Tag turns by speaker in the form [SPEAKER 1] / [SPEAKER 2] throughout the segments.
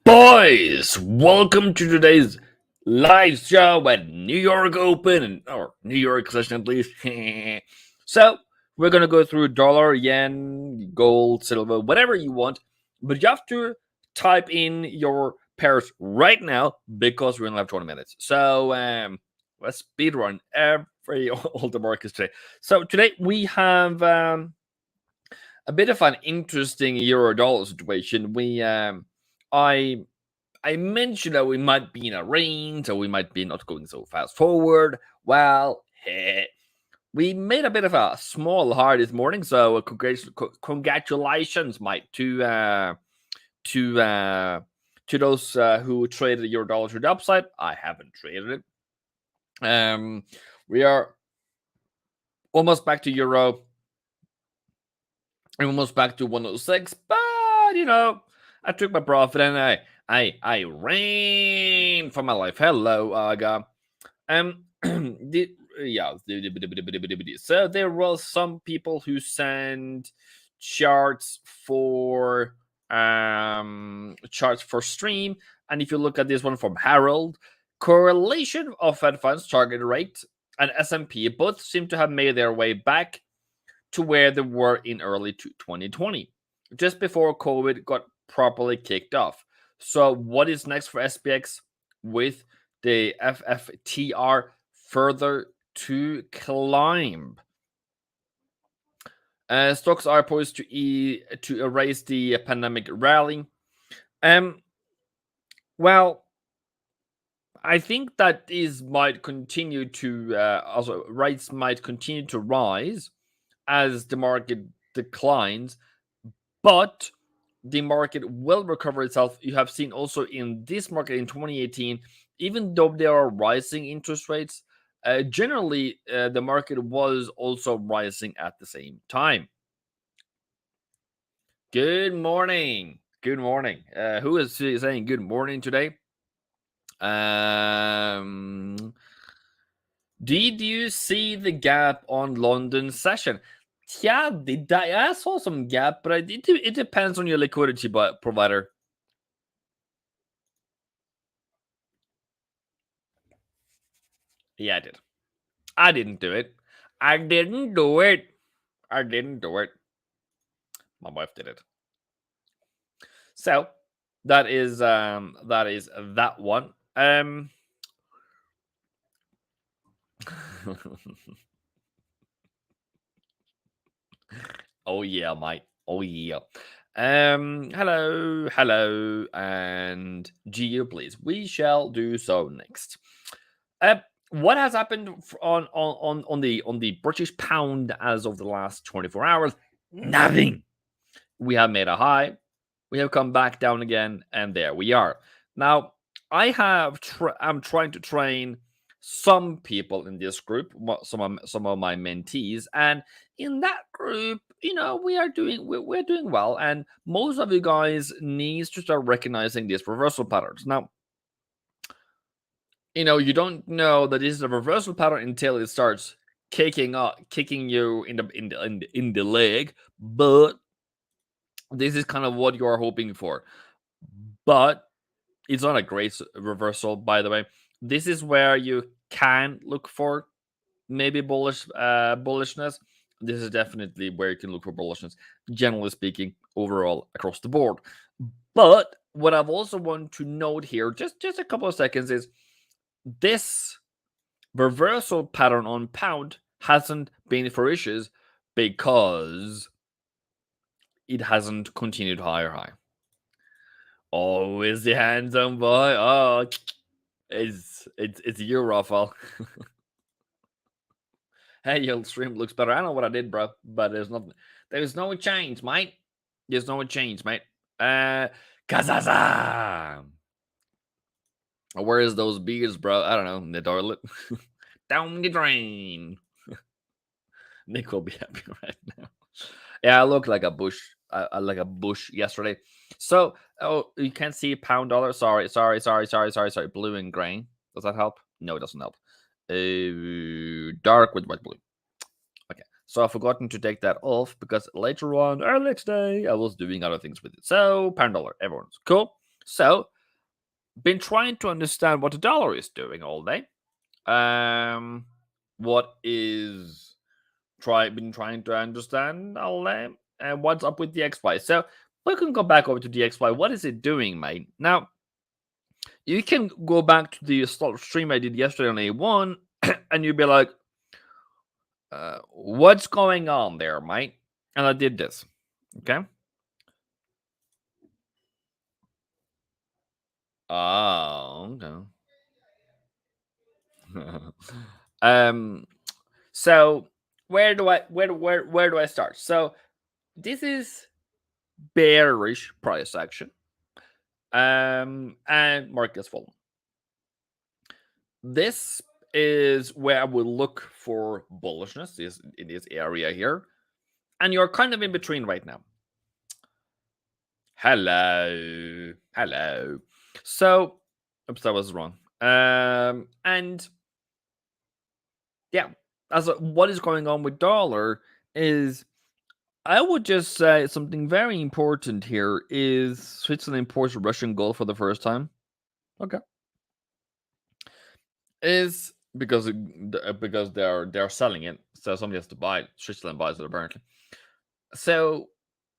[SPEAKER 1] Boys, welcome to today's live show at New York Open, or New York Session at least. So, we're going to go through dollar, yen, gold, silver, whatever you want, but you have to type in your pairs right now because we only have 20 minutes. So, let's speed run all the markets today. So, today we have a bit of an interesting euro dollar situation. I mentioned that we might be in a range, or we might be not going so fast forward. Well, we made a bit of a small high this morning, so congratulations, Mike, to those who traded your dollar to the upside. I haven't traded it. We are almost back to euro, almost back to 106, but I took my profit and I ran for my life. Hello, Aga. So there were some people who sent charts for stream, and if you look at this one from Harold, correlation of Fed funds target rate and S&P both seem to have made their way back to where they were in early 2020, just before COVID got properly kicked off. So what is next for SPX with the FFTR further to climb? Stocks are poised to erase the pandemic rally. Well, I think that might continue to also rates might continue to rise as the market declines, but the market will recover itself. You have seen also in this market in 2018, even though there are rising interest rates, generally the market was also rising at the same time. Good morning. Good morning. Who is saying good morning today? Did you see the gap on London session? Yeah, I saw some gap, but it depends on your liquidity provider. Yeah, I did. I didn't do it. I didn't do it. I didn't do it. My wife did it. So that is that one. Oh yeah, mate. Oh yeah. Hello, and Geo, please. We shall do so next. What has happened on the British pound as of the last 24 hours? Nothing. We have made a high. We have come back down again, and there we are. Now, I'm trying to train some people in this group, some of my mentees, and in that group, we're doing well, and most of you guys needs to start recognizing these reversal patterns. Now, you don't know that this is a reversal pattern until it starts kicking you in the leg, but this is kind of what you are hoping for. But it's not a great reversal, by the way. This is where you can look for maybe bullishness. This is definitely where you can look for bullishness, generally speaking, overall across the board. But what I've also want to note here, just a couple of seconds, is this reversal pattern on pound hasn't been for issues because it hasn't continued higher. Always the handsome boy. Oh, it's you, Rafael. Hey, your stream looks better. I don't know what I did, bro, but there's no change, mate. There's no change, mate. Kazaza. Where is those beers, bro? I don't know. In the toilet. Down the drain. Nick will be happy right now. Yeah, I look like a bush. I like a bush yesterday. So, you can't see pound dollar. Sorry. Blue and gray. Does that help? No, it doesn't help. Dark with white blue. Okay. So I've forgotten to take that off because later on, earlier today, I was doing other things with it. So pound dollar, everyone's cool. So been trying to understand what the dollar is doing all day. What is been trying to understand all day, and what's up with the XY. So we can go back over to the XY. What is it doing, mate? Now you can go back to the stream I did yesterday on A1, and you'd be like, "What's going on there, mate?" And I did this. Okay. Oh, okay. um. So where do I start? So this is bearish price action. And market's fallen. This is where I would look for bullishness is in this area here. And you're kind of in between right now. Hello. Hello. So, oops, that was wrong. And yeah, what is going on with dollar is I would just say something very important here is Switzerland imports Russian gold for the first time. Okay. Is because because they're selling it, so somebody has to buy it. Switzerland buys it apparently. So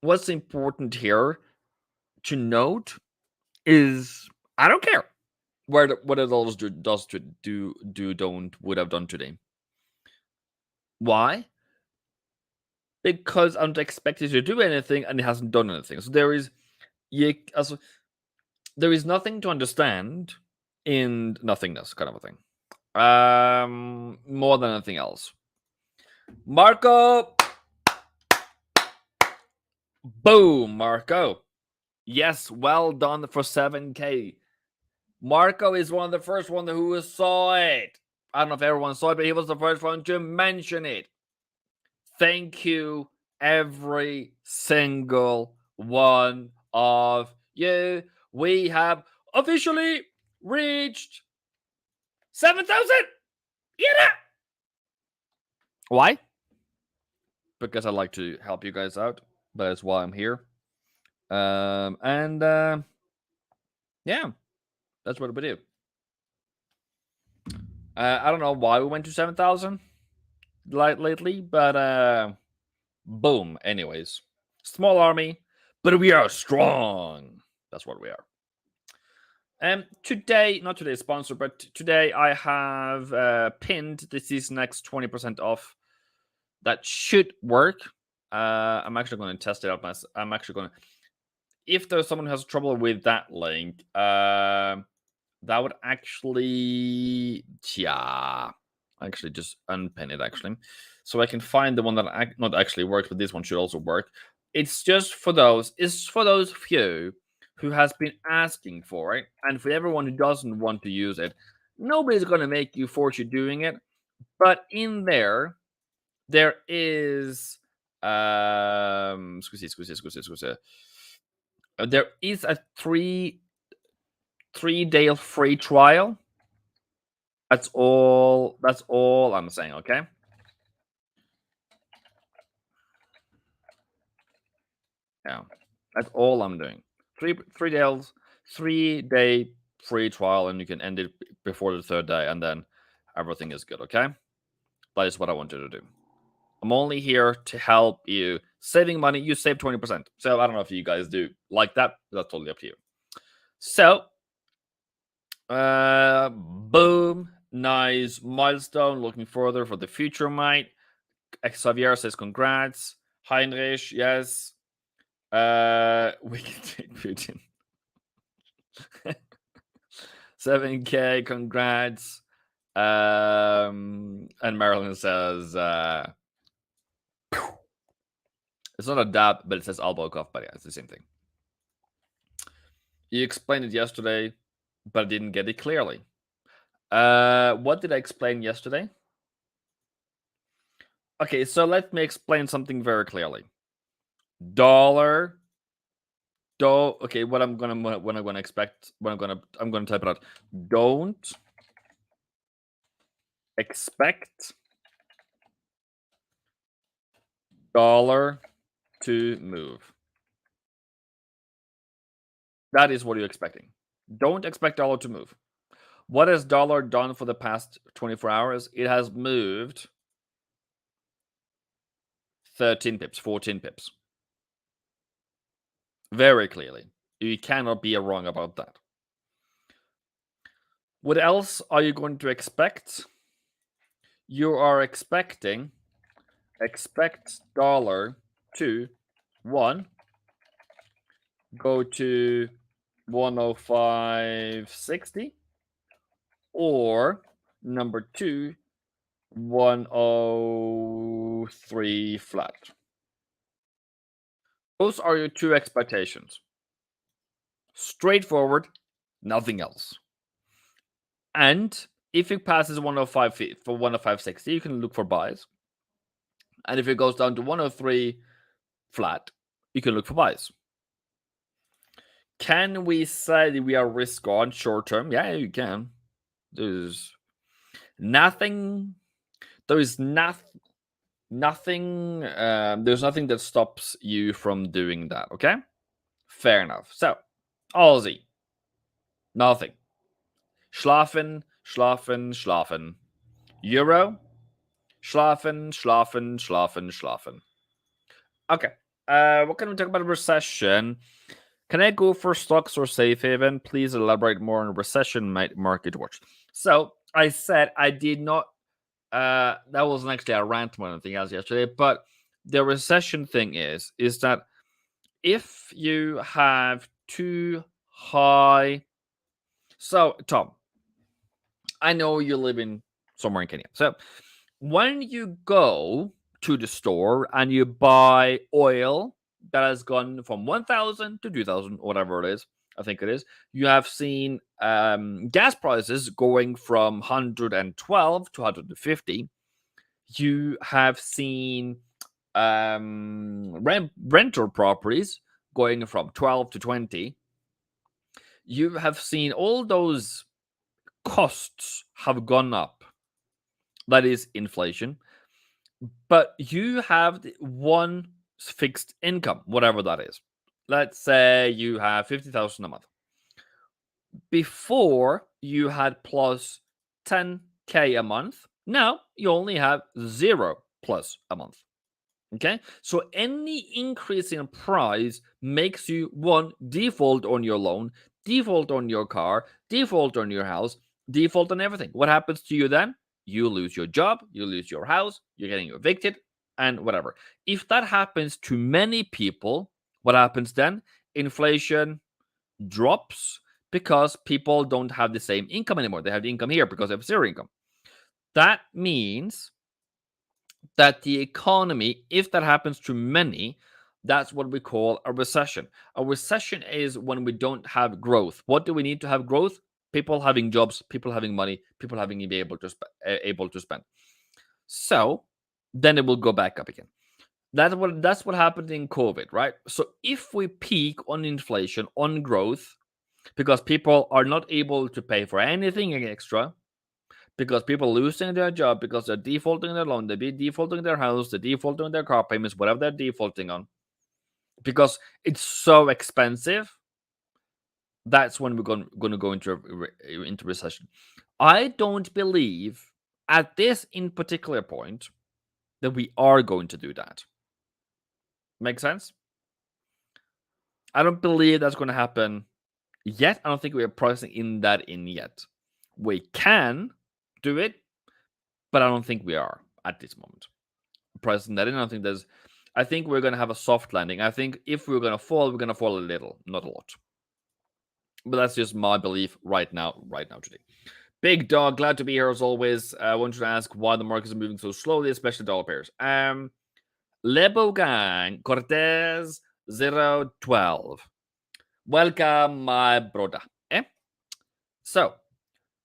[SPEAKER 1] what's important here to note is I don't care what it all would have done today. Why? Because I'm not expected to do anything and it hasn't done anything. So there is there is nothing to understand in nothingness kind of a thing. More than anything else. Marco, boom, Marco. Yes, well done for 7K. Marco is one of the first one who saw it. I don't know if everyone saw it, but he was the first one to mention it. Thank you, every single one of you. We have officially reached 7,000. Yeah. Why? Because I like to help you guys out. That is why I'm here. Yeah, that's what we do. I don't know why we went to 7,000 lately, but boom. Anyways, small army, but we are strong. That's what we are. Today, not today's sponsor, but today I have pinned this is next 20% off. That should work. I'm actually going to test it out myself. I'm actually going to, if there's someone who has trouble with that link, that would actually, yeah, actually just unpin it actually, so I can find the one that not actually works, but this one should also work. It's just for those. It's for those few who has been asking for it, and for everyone who doesn't want to use it, nobody's going to make you force you doing it. But in there is there is a three-day free trial. That's all I'm saying, okay? Yeah. That's all I'm doing. 3 day free trial, and you can end it before the third day, and then everything is good, okay? That is what I wanted to do. I'm only here to help you saving money. You save 20%. So I don't know if you guys do like that. That's totally up to you. So boom. Nice milestone. Looking further for the future, mate. Xavier says congrats. Heinrich, yes. We can take Putin. 7K, congrats. And Marilyn says it's not a dab, but it says elbow cuff, but yeah, it's the same thing. You explained it yesterday, but I didn't get it clearly. What did I explain yesterday? Okay, so let me explain something very clearly. Okay, what I'm gonna expect, I'm gonna type it out. Don't expect dollar to move. That is what you're expecting. Don't expect dollar to move. What has dollar done for the past 24 hours? It has moved 13 pips, 14 pips. Very clearly. You cannot be wrong about that. What else are you going to expect? You are expect dollar to one, go to 105.60, or number two, 103 flat. Those are your two expectations. Straightforward, nothing else. And if it passes 105 for 105.60, you can look for buys. And if it goes down to 103 flat, you can look for buys. Can we say that we are risk on short term? Yeah, you can. There's nothing. There's nothing. There's nothing that stops you from doing that. Okay, fair enough. So, Aussie, nothing. Schlafen, schlafen, schlafen. Euro, schlafen, schlafen, schlafen, schlafen. Okay. What can we talk about recession? Can I go for stocks or safe haven? Please elaborate more on recession market watch. So I said I did not. That wasn't actually a rant more than anything else yesterday. But the recession thing is that if you have too high. So Tom, I know you live in somewhere in Kenya. So when you go to the store and you buy oil that has gone from 1,000 to 2,000, whatever it is, I think it is, you have seen gas prices going from 112 to 150. You have seen rental properties going from 12 to 20. You have seen all those costs have gone up. That is inflation. But you have one fixed income, whatever that is. Let's say you have 50,000 a month. Before you had plus 10K a month. Now you only have 0 plus a month. Okay, so any increase in price makes you one default on your loan, default on your car, default on your house, default on everything. What happens to you then? You lose your job, you lose your house, you're getting evicted, and whatever. If that happens to many people, what happens then? Inflation drops because people don't have the same income anymore. They have the income here because they have zero income. That means that the economy, if that happens to many, that's what we call a recession. A recession is when we don't have growth. What do we need to have growth? People having jobs, people having money, people having to be able to spend. So then it will go back up again. That's what happened in COVID, right? So if we peak on inflation, on growth, because people are not able to pay for anything extra, because people losing their job, because they're defaulting their loan, they're defaulting their house, they're defaulting their car payments, whatever they're defaulting on, because it's so expensive. That's when we're going to go into recession. I don't believe at this in particular point that we are going to do that. Make sense? I don't believe that's going to happen yet. I don't think we are pricing in yet. We can do it, but I don't think we are at this moment pricing that in. I think we're going to have a soft landing. I think if we're going to fall, we're going to fall a little, not a lot. But that's just my belief right now today. Big Dog, glad to be here as always. I wanted to ask why the markets are moving so slowly, especially dollar pairs. Lebo Gang, Cortez 012. Welcome, my brother. So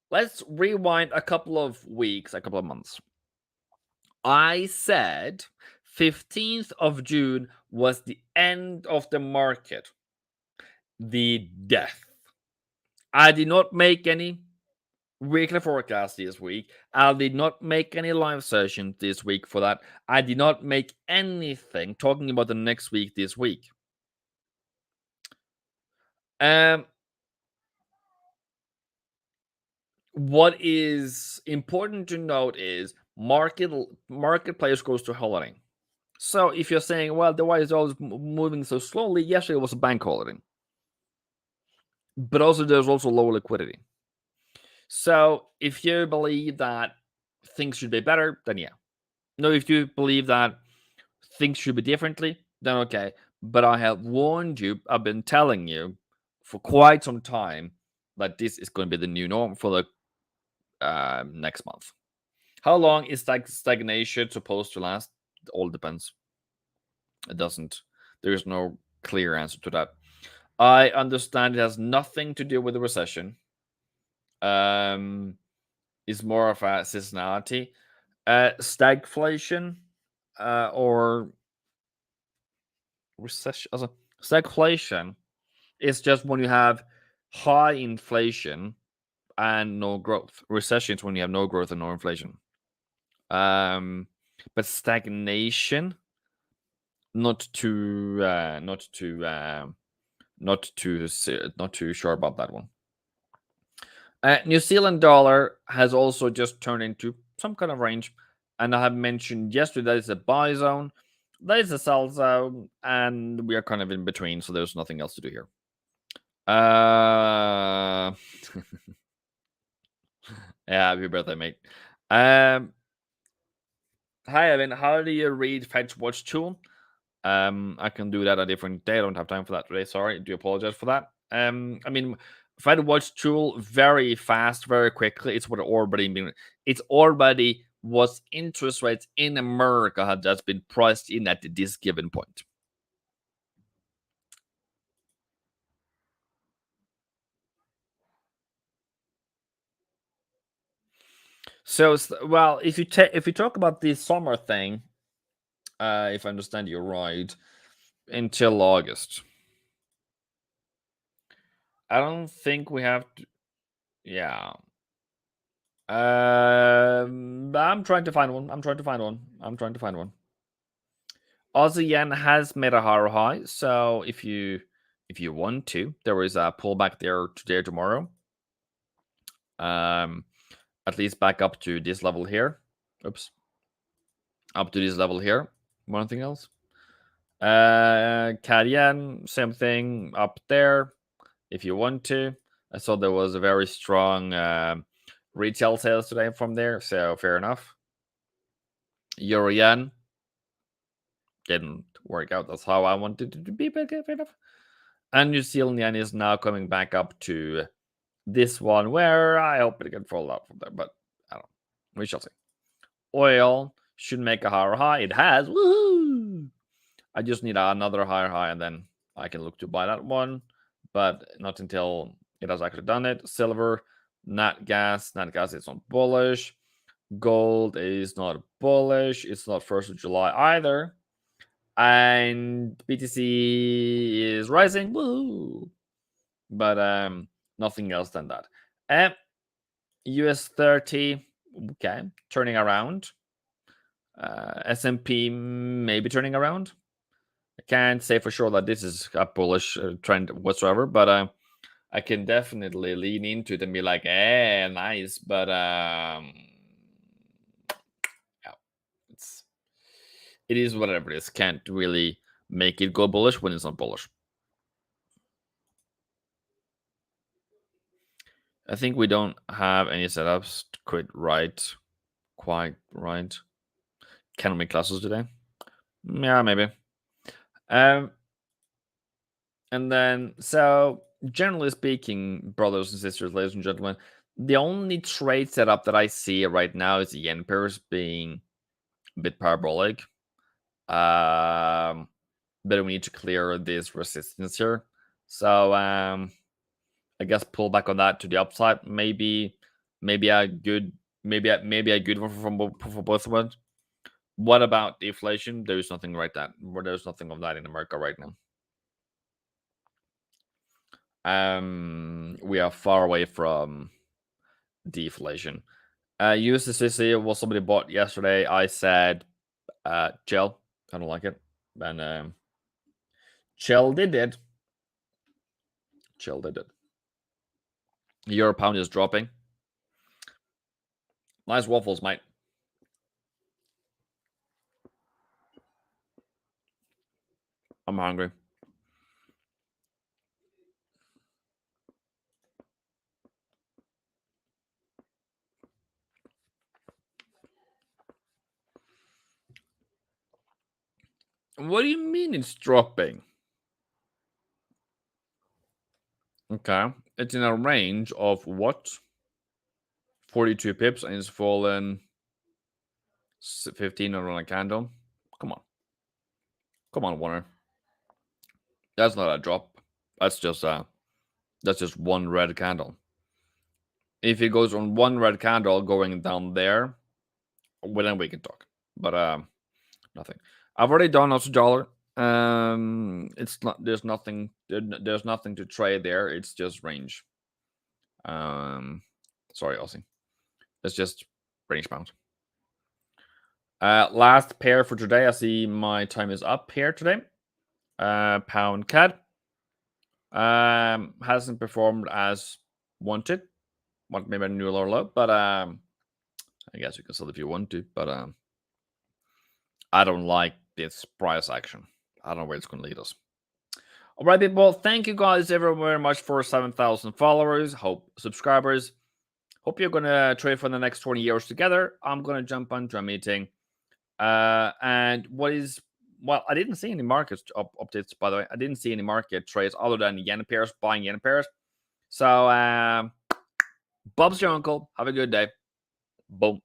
[SPEAKER 1] let's rewind a couple of weeks, a couple of months. I said 15th of June was the end of the market, the death. I did not make any weekly forecast this week. I did not make any live sessions this week for that. I did not make anything talking about the next week this week. what is important to note is market players goes to holiday. So if you're saying, well, the why is always moving so slowly, yesterday was a bank holiday, but also there's also low liquidity. So if you believe that things should be better, then yeah. No, if you believe that things should be differently, then okay. But I have warned you, I've been telling you for quite some time that this is going to be the new norm for the next month. How long is stagnation supposed to last? It all depends. It doesn't. There is no clear answer to that. I understand it has nothing to do with the recession. It's more of a seasonality. Stagflation or recession. Also, stagflation is just when you have high inflation and no growth. Recession is when you have no growth and no inflation. But stagnation, not too, not too sure about that one. New Zealand dollar has also just turned into some kind of range, and I have mentioned yesterday that it's a buy zone, that is a sell zone, and we are kind of in between, so there's nothing else to do here. Yeah, happy birthday, mate. Hi, Evan. How do you read Fetch Watch tool? I can do that a different day. I don't have time for that today. Sorry. Do apologize for that. I mean, Fed Watch tool very fast, very quickly. It's what it's already what interest rates in America have just been priced in at this given point. So, well, if you talk about the summer thing, if I understand you right, until August, I don't think we have to. Yeah. I'm trying to find one. I'm trying to find one. Aussie yen has made a higher high, so if you want to, there is a pullback there today or tomorrow. Um, at least back up to this level here. Oops, up to this level here. One thing else. CAD yen, same thing up there. If you want to, I saw there was a very strong retail sales today from there, so fair enough. Euro yen didn't work out. That's how I wanted it to be, but fair enough. And New Zealand yen is now coming back up to this one, where I hope it can fall out from there, but I don't know. We shall see. Oil should make a higher high. It has. Woohoo! I just need another higher high, and then I can look to buy that one, but not until it has actually done it. Silver, nat gas is not bullish. Gold is not bullish. It's not 1st of July either. And BTC is rising. Woo! But nothing else than that. US 30, okay, turning around. S&P maybe turning around. I can't say for sure that this is a bullish trend whatsoever, but I can definitely lean into it and be like, nice. But yeah, it is whatever it is. Can't really make it go bullish when it's not bullish. I think we don't have any setups quite right. Can we make classes today? Yeah, maybe. Um, and then, so generally speaking, brothers and sisters, ladies and gentlemen, the only trade setup that I see right now is the yen pairs being a bit parabolic. But we need to clear this resistance here. So I guess pull back on that to the upside. Maybe a good maybe a good one for both of us. What about deflation? There's nothing there's nothing of that in America right now. We are far away from deflation. USDC was somebody bought yesterday. I said, chill. I don't like it. And chill did it. Chill did it. Euro pound is dropping. Nice waffles, mate. I'm hungry. What do you mean it's dropping? Okay. It's in a range of what? 42 pips and it's fallen 15 on a candle. Come on. Come on, Warner. That's not a drop. That's just one red candle. If it goes on one red candle going down there, well, then we can talk. But nothing. I've already done also dollar. It's not. There's nothing. There's nothing to trade there. It's just range. Sorry, Aussie. It's just range bound. Last pair for today. I see my time is up here today. Pound CAD. Hasn't performed as wanted. Want maybe a new lower low, but I guess you can sell if you want to. But I don't like this price action. I don't know where it's going to lead us. All right, people. Thank you guys very much for 7,000 followers. Hope subscribers. Hope you're gonna trade for the next 20 years together. I'm gonna jump onto a meeting. And I didn't see any market updates, by the way. I didn't see any market trades other than yen pairs, buying yen pairs. So Bob's your uncle. Have a good day. Boom.